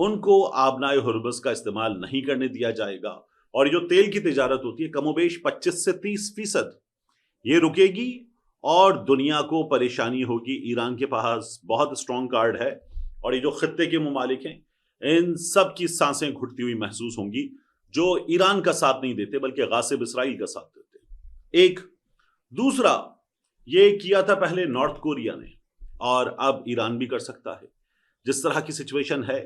ان کو آبنائے ہرمز کا استعمال نہیں کرنے دیا جائے گا، اور جو تیل کی تجارت ہوتی ہے کم و بیش 25 سے 30% یہ رکے گی، اور دنیا کو پریشانی ہوگی۔ ایران کے پاس بہت اسٹرانگ کارڈ ہے، اور یہ جو خطے کے ممالک ہیں ان سب کی سانسیں گھٹتی ہوئی محسوس ہوں گی، جو ایران کا ساتھ نہیں دیتے بلکہ غاصب اسرائیل کا ساتھ دیتے۔ ایک دوسرا یہ کیا تھا پہلے نارتھ کوریا نے، اور اب ایران بھی کر سکتا ہے۔ جس طرح کی سچویشن ہے،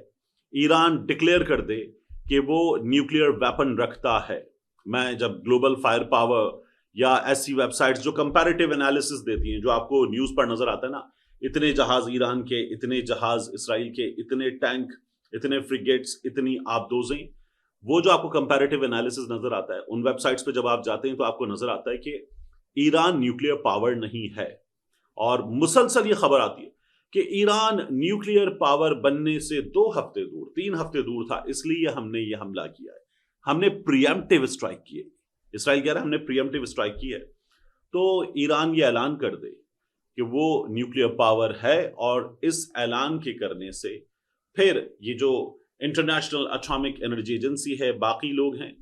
ایران ڈکلیئر کر دے کہ وہ نیوکلیئر ویپن رکھتا ہے۔ میں جب گلوبل فائر پاور یا ایسی ویب سائٹس جو کمپیریٹیو انالیسس دیتی ہیں، جو آپ کو نیوز پر نظر آتا ہے نا، اتنے جہاز ایران کے، اتنے جہاز اسرائیل کے، اتنے ٹینک، اتنے فریگیٹس، اتنی آبدوزیں، وہ جو آپ کو کمپیریٹیو انالیسس نظر آتا ہے، ان ویب سائٹس پہ جب آپ جاتے ہیں تو آپ کو نظر آتا ہے کہ ایران نیوکلیئر پاور نہیں ہے، اور مسلسل یہ خبر آتی ہے کہ ایران نیوکلیئر پاور بننے سے 2 ہفتے دور، 3 ہفتے دور تھا، اس لیے ہم نے یہ حملہ کیا ہے، ہم نے پریمپٹیو اسٹرائک کی ہے۔ اسرائیل کہہ رہا ہے ہم نے پریمپٹیو اسٹرائک کی ہے۔ تو ایران یہ اعلان کر دے کہ وہ نیوکلیئر پاور ہے، اور اس اعلان کے کرنے سے پھر یہ جو انٹرنیشنل اٹامک انرجی ایجنسی ہے، باقی لوگ ہیں،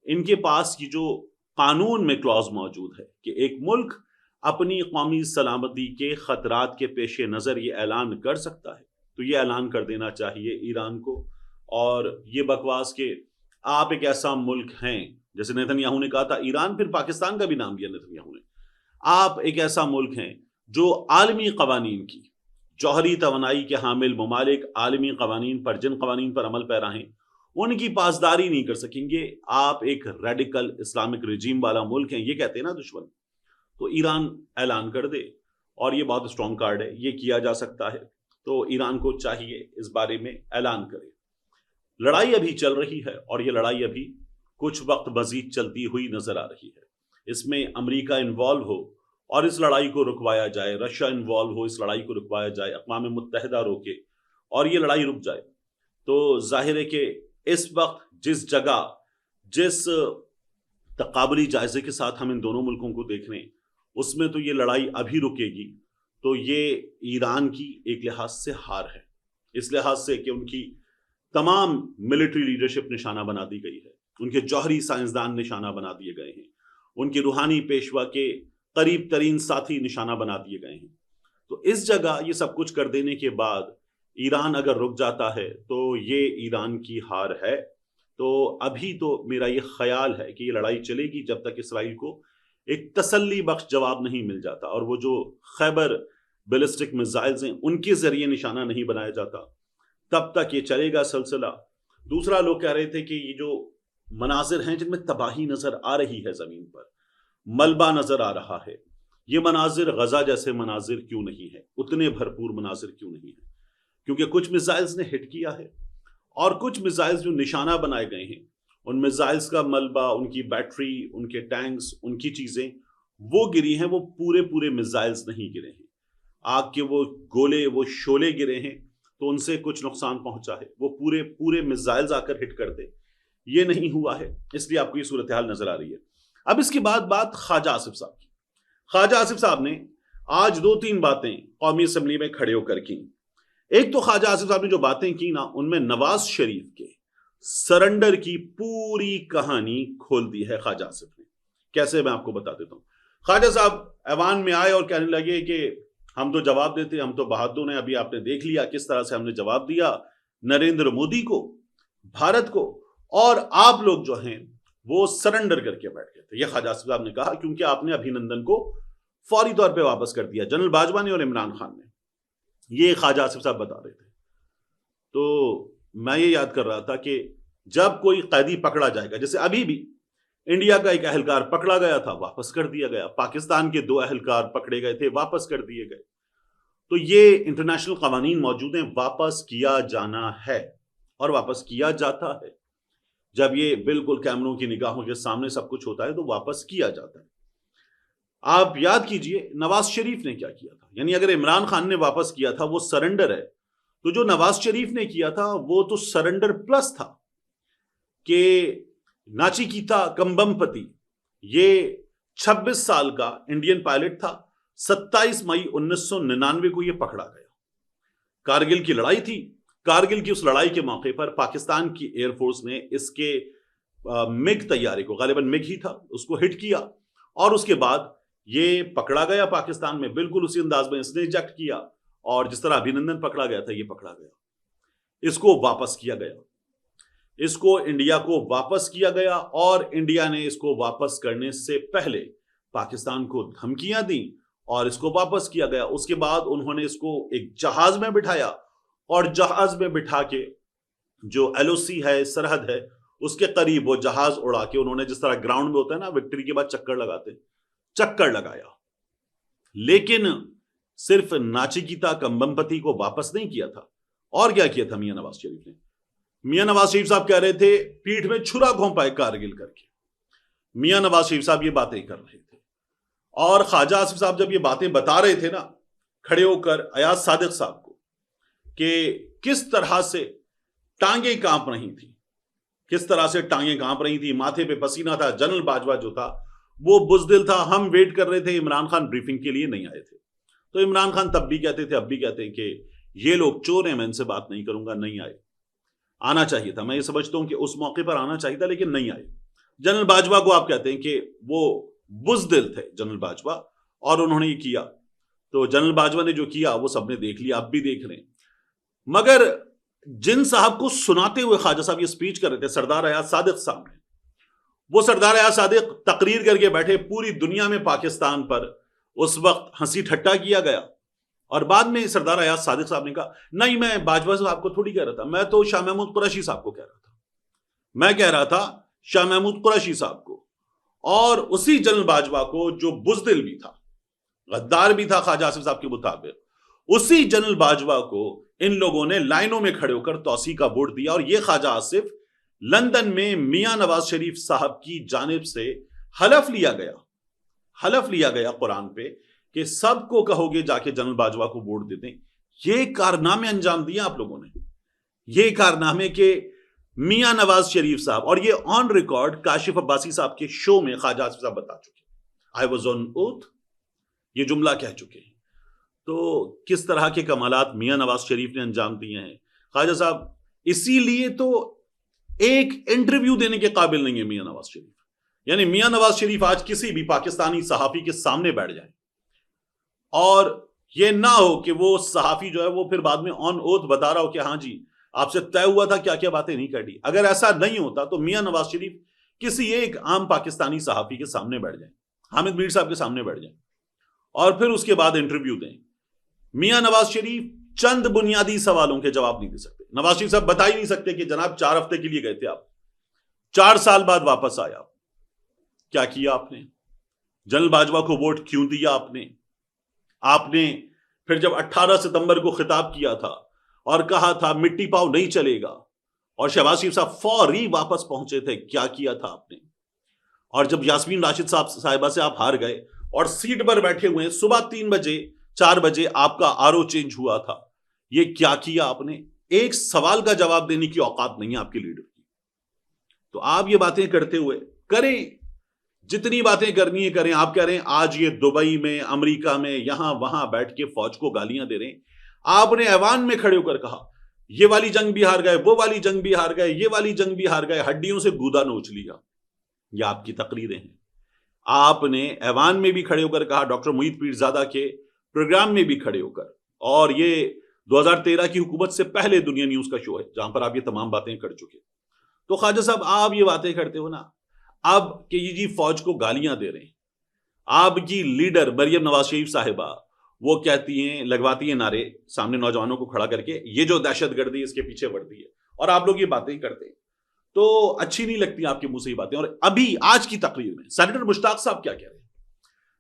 ان کے پاس یہ جو قانون میں کلاز موجود ہے کہ ایک ملک اپنی قومی سلامتی کے خطرات کے پیش نظر یہ اعلان کر سکتا ہے، تو یہ اعلان کر دینا چاہیے ایران کو۔ اور یہ بکواس کہ آپ ایک ایسا ملک ہیں، جیسے نیتن یاہو نے کہا تھا ایران، پھر پاکستان کا بھی نام دیا نیتن یاہو نے، آپ ایک ایسا ملک ہیں جو عالمی قوانین کی، جوہری توانائی کے حامل ممالک عالمی قوانین پر، جن قوانین پر عمل پیرا ہیں، ان کی پاسداری نہیں کر سکیں گے۔ آپ ایک ریڈیکل اسلامک رجیم والا ملک ہیں، یہ کہتے ہیں نا دشمن۔ تو ایران اعلان کر دے، اور یہ بہت اسٹرانگ کارڈ ہے، یہ کیا جا سکتا ہے، تو ایران کو چاہیے اس بارے میں اعلان کرے۔ لڑائی ابھی چل رہی ہے، اور یہ لڑائی ابھی کچھ وقت مزید چلتی ہوئی نظر آ رہی ہے۔ اس میں امریکہ انوالو ہو اور اس لڑائی کو رکوایا جائے، رشیا انوالو ہو، اس لڑائی کو رکوایا جائے، اقوام متحدہ روکے اور یہ لڑائی رک جائے، تو ظاہر ہے کہ اس وقت جس جگہ، جس تقابلی جائزے کے ساتھ ہم ان دونوں ملکوں کو دیکھ رہے ہیں، اس میں تو یہ لڑائی ابھی رکے گی تو یہ ایران کی ایک لحاظ سے ہار ہے، اس لحاظ سے کہ ان کی تمام ملٹری لیڈرشپ نشانہ بنا دی گئی ہے، ان کے جوہری سائنسدان نشانہ بنا دیے گئے ہیں، ان کے روحانی پیشوا کے قریب ترین ساتھی نشانہ بنا دیے گئے ہیں۔ تو اس جگہ یہ سب کچھ کر دینے کے بعد ایران اگر رک جاتا ہے تو یہ ایران کی ہار ہے۔ تو ابھی تو میرا یہ خیال ہے کہ یہ لڑائی چلے گی جب تک اسرائیل کو ایک تسلی بخش جواب نہیں مل جاتا، اور وہ جو خیبر بیلسٹک میزائلز ہیں ان کے ذریعے نشانہ نہیں بنایا جاتا، تب تک یہ چلے گا سلسلہ۔ دوسرا، لوگ کہہ رہے تھے کہ یہ جو مناظر ہیں جن میں تباہی نظر آ رہی ہے، زمین پر ملبہ نظر آ رہا ہے، یہ مناظر غزہ جیسے مناظر کیوں نہیں ہے، اتنے بھرپور مناظر کیوں نہیں ہے؟ کیونکہ کچھ میزائلز نے ہٹ کیا ہے، اور کچھ میزائلز جو نشانہ بنائے گئے ہیں، ان میزائلز کا ملبہ، ان کی بیٹری، ان کے ٹینکس، ان کی چیزیں وہ گری ہیں، وہ پورے میزائلز نہیں گرے ہیں، آگ کے وہ گولے، وہ شعلے گرے ہیں تو ان سے کچھ نقصان پہنچا ہے، وہ پورے میزائلز آ کر ہٹ کرتے، یہ نہیں ہوا ہے، اس لیے آپ کو یہ صورتحال نظر آ رہی ہے۔ اب اس کے بعد بات خواجہ آصف صاحب کی۔ خواجہ آصف صاحب نے آج 2-3 باتیں قومی اسمبلی میں کھڑے ہو کر کی۔ ایک تو خواجہ آصف صاحب نے جو باتیں کی نا، ان میں نواز شریف کے سرنڈر کی پوری کہانی کھول دی ہے خواجہ آصف نے۔ کیسے، میں آپ کو بتا دیتا ہوں۔ خواجہ صاحب ایوان میں آئے اور کہنے لگے کہ ہم تو جواب دیتے، ہم تو بہادر ہیں، ابھی آپ نے دیکھ لیا کس طرح سے ہم نے جواب دیا نریندر مودی کو، بھارت کو، اور آپ لوگ جو ہیں وہ سرنڈر کر کے بیٹھ گئے تھے۔ یہ خواجہ آصف صاحب نے کہا کیونکہ آپ نے ابھینندن کو فوری طور پہ واپس کر دیا، جنرل باجوہ نے اور عمران خان نے، یہ خواجہ آصف صاحب بتا رہے تھے۔ تو میں یہ یاد کر رہا تھا کہ جب کوئی قیدی پکڑا جائے گا، جیسے ابھی بھی انڈیا کا ایک اہلکار پکڑا گیا تھا، واپس کر دیا گیا، پاکستان کے 2 اہلکار پکڑے گئے تھے، واپس کر دیے گئے، تو یہ انٹرنیشنل قوانین موجود ہیں، واپس کیا جانا ہے اور واپس کیا جاتا ہے۔ جب یہ بالکل کیمروں کی نگاہوں کے سامنے سب کچھ ہوتا ہے تو واپس کیا جاتا ہے۔ آپ یاد کیجئے نواز شریف نے کیا کیا تھا، یعنی اگر عمران خان نے واپس کیا تھا وہ سرنڈر ہے، تو جو نواز شریف نے کیا تھا وہ تو سرنڈر پلس تھا کہ ناچیکیتا کمبمپتی یہ 26 سال کا انڈین پائلٹ تھا، 27 مئی 1999 کو یہ پکڑا گیا۔ کارگل کی لڑائی تھی، کارگل کی اس لڑائی کے موقع پر پاکستان کی ایئر فورس نے اس کے مگ طیارے کو، غالباً مگ ہی تھا، اس کو ہٹ کیا، اور اس کے بعد یہ پکڑا گیا پاکستان میں، بالکل اسی انداز میں اس نے ایجیکٹ کیا، اور جس طرح ابھینندن پکڑا گیا تھا یہ پکڑا گیا، اس کو واپس کیا گیا، اس کو انڈیا کو واپس کیا گیا، اور انڈیا نے اس کو واپس کرنے سے پہلے پاکستان کو دھمکیاں دیں اور اس کو واپس کیا گیا۔ اس کے بعد انہوں نے اس کو ایک جہاز میں بٹھایا، اور جہاز میں بٹھا کے جو ایل او سی ہے، سرحد ہے، اس کے قریب وہ جہاز اڑا کے انہوں نے، جس طرح گراؤنڈ میں ہوتا ہے نا وکٹری کے بعد چکر لگاتے، چکر لگایا، لیکن صرف ناچیکیتا کمبمپتی کو واپس نہیں کیا تھا۔ اور کیا کیا تھا میاں نواز شریف نے؟ میاں نواز شریف صاحب کہہ رہے تھے پیٹھ میں چھرا گھونپا ہے کارگل کر کے، میاں نواز شریف صاحب یہ باتیں کر رہے تھے، اور خواجہ آصف صاحب جب یہ باتیں بتا رہے تھے نا کھڑے ہو کر ایاز صادق صاحب کو، کہ کس طرح سے ٹانگیں کانپ رہی تھی، کس طرح سے ٹانگیں کانپ رہی تھی، ماتھے پہ پسینہ تھا، جنرل باجوہ جو تھا وہ بزدل تھا، ہم ویٹ کر رہے تھے، عمران خان بریفنگ کے لیے نہیں آئے تھے، تو عمران خان تب بھی کہتے تھے، اب بھی کہتے ہیں کہ یہ لوگ چور ہیں، میں ان سے بات نہیں کروں گا، نہیں آئے، آنا چاہیے تھا، میں یہ سمجھتا ہوں کہ اس موقع پر آنا چاہیے تھا لیکن نہیں آئے۔ جنرل باجوہ کو آپ کہتے ہیں کہ وہ بزدل تھے جنرل باجوہ، اور انہوں نے یہ کیا، تو جنرل باجوہ نے جو کیا وہ سب نے دیکھ لیا، اب بھی دیکھ رہے ہیں۔ مگر جن صاحب کو سناتے ہوئے خواجہ صاحب یہ سپیچ کر رہے تھے، سردار ایاز صادق صاحب نے، وہ سردار ایاز صادق تقریر کر کے بیٹھے، پوری دنیا میں پاکستان پر اس وقت ہنسی ٹھٹا کیا گیا، اور بعد میں سردار ایاز صادق صاحب نے کہا نہیں میں باجوہ صاحب کو تھوڑی کہہ رہا تھا، میں تو شاہ محمود قریشی صاحب کو کہہ رہا تھا، میں کہہ رہا تھا شاہ محمود قریشی صاحب کو، اور اسی جنرل باجوہ کو جو بزدل بھی تھا، غدار بھی تھا خواجہ آصف صاحب کے مطابق، اسی جنرل باجوہ کو ان لوگوں نے لائنوں میں کھڑے ہو کر توسیع کا ووٹ دیا، اور یہ خواجہ آصف لندن میں میاں نواز شریف صاحب کی جانب سے حلف لیا گیا قرآن پہ کہ سب کو کہو گے جا کے جنرل باجوہ کو ووٹ دے دیں۔ یہ کارنامے انجام دیے آپ لوگوں نے، یہ کارنامے کہ میاں نواز شریف صاحب، اور یہ آن ریکارڈ کاشف عباسی صاحب کے شو میں خواجہ آصف صاحب بتا چکے، آئی واز آن اوتھ، یہ جملہ کہہ چکے ہیں۔ تو کس طرح کے کمالات میاں نواز شریف نے انجام دیے ہیں خواجہ صاحب، اسی لیے تو ایک انٹرویو دینے کے قابل نہیں ہے میاں نواز شریف، یعنی میاں نواز شریف آج کسی بھی پاکستانی صحافی کے سامنے بیٹھ جائیں، اور یہ نہ ہو کہ وہ صحافی جو ہے وہ پھر بعد میں آن اوتھ بتا رہا ہو کہ ہاں جی آپ سے طے ہوا تھا کیا کیا باتیں نہیں کر دی، اگر ایسا نہیں ہوتا تو میاں نواز شریف کسی ایک عام پاکستانی صحافی کے سامنے بیٹھ جائیں، حامد میر صاحب کے سامنے بیٹھ جائیں، اور پھر اس کے بعد انٹرویو دیں۔ میاں نواز شریف چند بنیادی سوالوں کے جواب نہیں دے سکتے، نواز شریف صاحب بتا ہی نہیں سکتے کہ جناب 4 ہفتے کے لیے گئے تھے آپ، 4 سال بعد واپس آیا، کیا کیا آپ نے؟ جنرل باجوہ کو ووٹ کیوں دیا آپ نے پھر جب 18 ستمبر کو خطاب کیا تھا اور کہا تھا مٹی پاؤ نہیں چلے گا، اور شہباز شریف صاحب فوری واپس پہنچے تھے، کیا کیا تھا آپ نے؟ اور جب یاسمین راشد صاحبہ سے آپ ہار گئے اور سیٹ پر بیٹھے ہوئے ہیں، صبح 3 بجے 4 بجے آپ کا RO چینج ہوا تھا، یہ کیا کیا آپ نے؟ ایک سوال کا جواب دینے کی اوقات نہیں ہے آپ کے لیڈر کی۔ تو آپ یہ باتیں کرتے ہوئے کریں، جتنی باتیں کرنی ہے کریں۔ آپ کہہ رہے ہیں آج یہ دبئی میں، امریکہ میں، یہاں وہاں بیٹھ کے فوج کو گالیاں دے رہے ہیں، آپ نے ایوان میں کھڑے ہو کر کہا یہ والی جنگ بھی ہار گئے، وہ والی جنگ بھی ہار گئے، یہ والی جنگ بھی ہار گئے، ہڈیوں سے گودا نوچ لیا۔ یہ آپ کی تقریریں ہیں۔ آپ نے ایوان میں بھی کھڑے ہو کر کہا، ڈاکٹر محیط پیرزادہ کے پروگرام میں بھی کھڑے ہو کر، اور یہ 2013 کی حکومت سے پہلے دنیا نیوز کا شو ہے جہاں پر آپ یہ تمام باتیں کر چکے۔ تو خواجہ صاحب آپ یہ باتیں کرتے ہو نا اب کہ یہ جی فوج کو گالیاں دے رہے ہیں، آپ کی لیڈر مریم نواز شریف صاحبہ وہ کہتی ہیں، لگواتی ہیں نعرے سامنے نوجوانوں کو کھڑا کر کے، یہ جو دہشت گردی اس کے پیچھے بڑھتی ہے، اور آپ لوگ یہ باتیں کرتے ہیں، تو اچھی نہیں لگتی آپ کے منہ سے یہ باتیں۔ اور ابھی آج کی تقریر میں سینیٹر مشتاق صاحب کیا کہہ رہے ہیں؟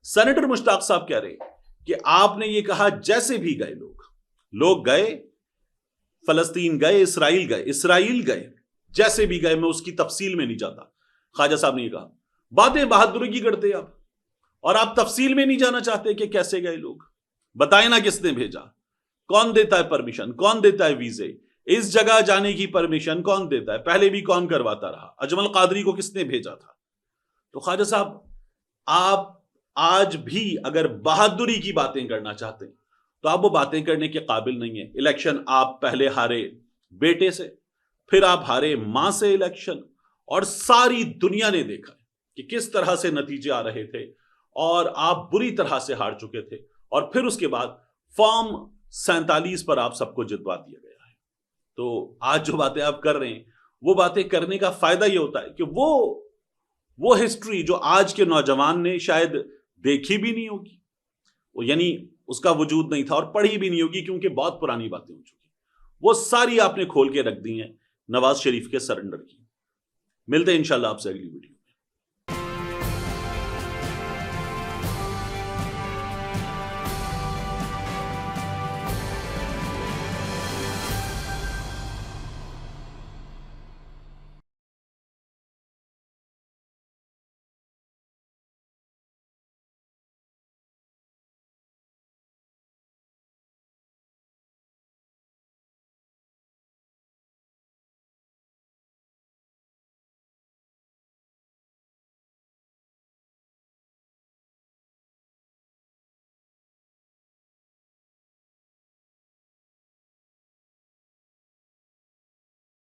سینیٹر مشتاق صاحب کہہ رہے ہیں کہ آپ نے یہ کہا جیسے بھی گئے لوگ گئے، فلسطین گئے، اسرائیل گئے، جیسے بھی گئے، میں اس کی تفصیل میں نہیں جاتا۔ خواجہ صاحب نے یہ کہا، باتیں بہادری کی کرتے آپ، اور آپ تفصیل میں نہیں جانا چاہتے کہ کیسے گئے لوگ، بتائیں نا کس نے بھیجا، کون دیتا ہے پرمیشن، کون دیتا ہے ویزے، اس جگہ جانے کی پرمیشن کون دیتا ہے، پہلے بھی کون کرواتا رہا، اجمل قادری کو کس نے بھیجا تھا۔ تو خواجہ صاحب آپ آج بھی اگر بہادری کی باتیں کرنا چاہتے ہیں تو آپ وہ باتیں کرنے کے قابل نہیں ہیں۔ الیکشن آپ پہلے ہارے، بیٹے سے، پھر آپ ہارے ماں سے الیکشن، اور ساری دنیا نے دیکھا کہ کس طرح سے نتیجے آ رہے تھے اور آپ بری طرح سے ہار چکے تھے، اور پھر اس کے بعد فارم 47 پر آپ سب کو جتوا دیا گیا ہے۔ تو آج جو باتیں آپ کر رہے ہیں، وہ باتیں کرنے کا فائدہ یہ ہوتا ہے کہ وہ ہسٹری جو آج کے نوجوان نے شاید دیکھی بھی نہیں ہوگی، وہ یعنی اس کا وجود نہیں تھا، اور پڑھی بھی نہیں ہوگی کیونکہ بہت پرانی باتیں ہو چکی، وہ ساری آپ نے کھول کے رکھ دی ہیں نواز شریف کے سرنڈر کی۔ ملتے ہیں انشاءاللہ آپ سے اگلی ویڈیو۔